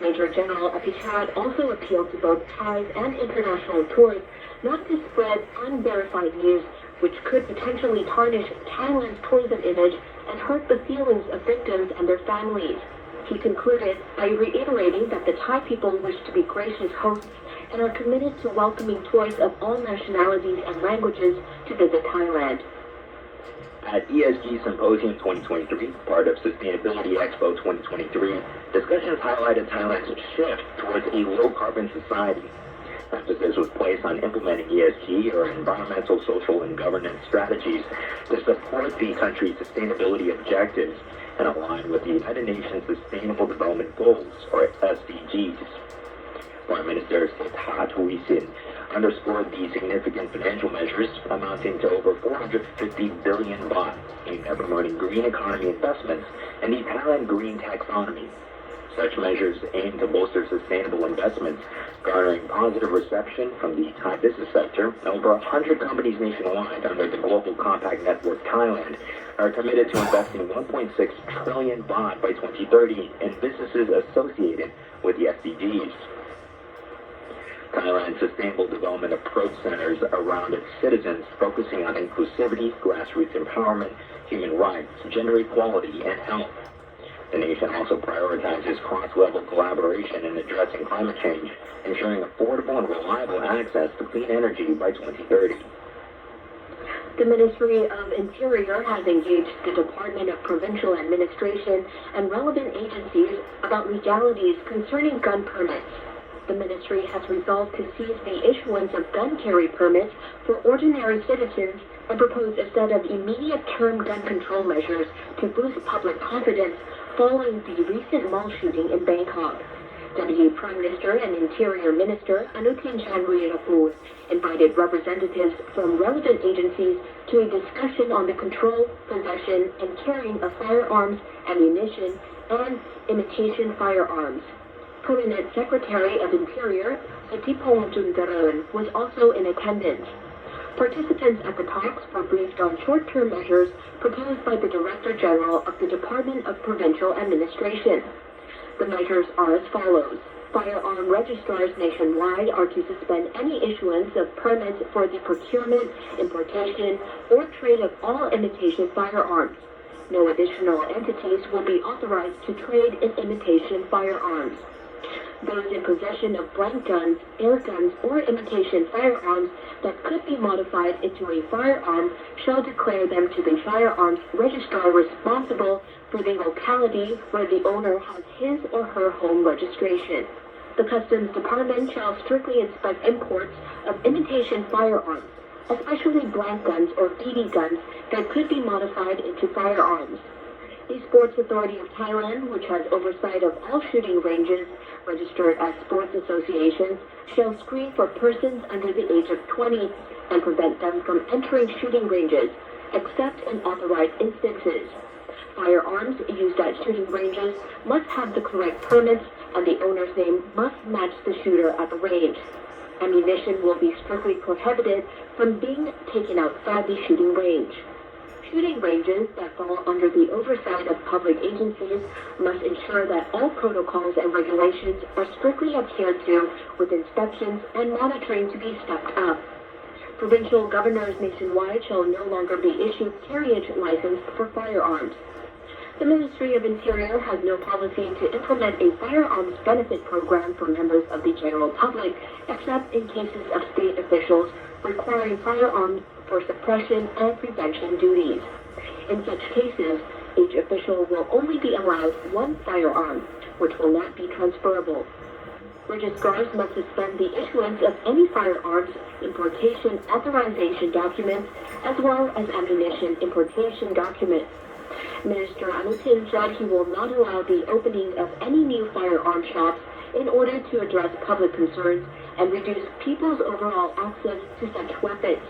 Major General FTdx10 also appealed to both Thais and international tourists not to spread unverified news which could potentially tarnish Thailand's tourism image and hurt the feelings of victims and their families. He concluded by reiterating that the Thai people wish to be gracious hosts and are committed to welcoming tourists of all nationalities and languages to visit Thailand. At ESG Symposium 2023, part of Sustainability Expo 2023, discussions highlighted Thailand's shift towards a low-carbon society. Emphasis was placed on implementing ESG, or environmental, social, and governance strategies, to support the country's sustainability objectives and align with the United Nations Sustainable Development Goals, or SDGs. Prime Minister Thaksin underscored the significant financial measures amounting to over 450 billion baht aimed at promoting green economy investments and the Thailand green taxonomy. Such measures aim to bolster sustainable investments, garnering positive reception from the Thai business sector. Over 100 companies nationwide under the Global Compact Network Thailand are committed to investing 1.6 trillion baht by 2030 in businesses associated with the SDGs. Thailand's Sustainable Development Approach centers around its citizens, focusing on inclusivity, grassroots empowerment, human rights, gender equality, and health. The nation also prioritizes cross-level collaboration in addressing climate change, ensuring affordable and reliable access to clean energy by 2030. The Ministry of Interior has engaged the Department of Provincial Administration and relevant agencies about legalities concerning gun permits. The ministry has resolved to seize the issuance of gun carry permits for ordinary citizens and proposed a set of immediate-term gun control measures to boost public confidence following the recent mall shooting in Bangkok. Deputy Prime Minister and Interior Minister Anutin Chandrapur invited representatives from relevant agencies to a discussion on the control, possession, and carrying of firearms, ammunition, and imitation firearms. Permanent Secretary of Interior Sitipong Jundaran was also in attendance. Participants at the talks were briefed on short-term measures proposed by the Director General of the Department of Provincial Administration. The measures are as follows. Firearm registrars nationwide are to suspend any issuance of permits for the procurement, importation, or trade of all imitation firearms. No additional entities will be authorized to trade in imitation firearms. Those in possession of blank guns, air guns, or imitation firearms that could be modified into a firearm shall declare them to the firearms registrar responsible for the locality where the owner has his or her home registration. The Customs Department shall strictly inspect imports of imitation firearms, especially blank guns or BB guns that could be modified into firearms. The Sports Authority of Thailand, which has oversight of all shooting ranges registered as sports associations, shall screen for persons under the age of 20 and prevent them from entering shooting ranges, except in authorized instances. Firearms used at shooting ranges must have the correct permits, and the owner's name must match the shooter at the range. Ammunition will be strictly prohibited from being taken outside the shooting range. Shooting ranges that fall under the oversight of public agencies must ensure that all protocols and regulations are strictly adhered to, with inspections and monitoring to be stepped up. Provincial governors nationwide shall no longer be issued carriage license for firearms. The Ministry of Interior has no policy to implement a firearms benefit program for members of the general public, except in cases of state officials requiring firearms for suppression and prevention duties. In such cases, each official will only be allowed one firearm, which will not be transferable. Registrars must suspend the issuance of any firearms importation authorization documents as well as ammunition importation documents. Minister Anutin said he will not allow the opening of any new firearm shops in order to address public concerns and reduce people's overall access to such weapons.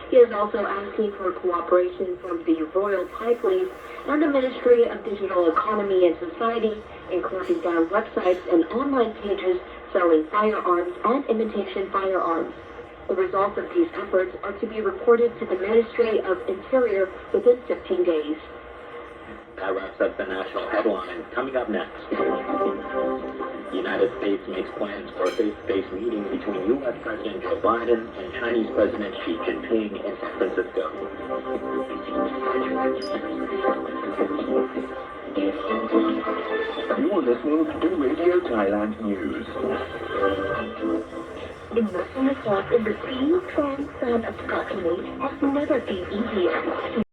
He is also asking for cooperation from the Royal Thai Police and the Ministry of Digital Economy and Society in closing down websites and online pages selling firearms and imitation firearms. The results of these efforts are to be reported to the Ministry of Interior within 15 days. That wraps up the national headlines. Coming up next, United United States makes plans for a face-to-face meeting between U.S. President Joe Biden and Chinese President Xi Jinping in San Francisco. You are listening to Radio Thailand News. Immersing yourself in the sea, sand, sun of Scotland has never been easier.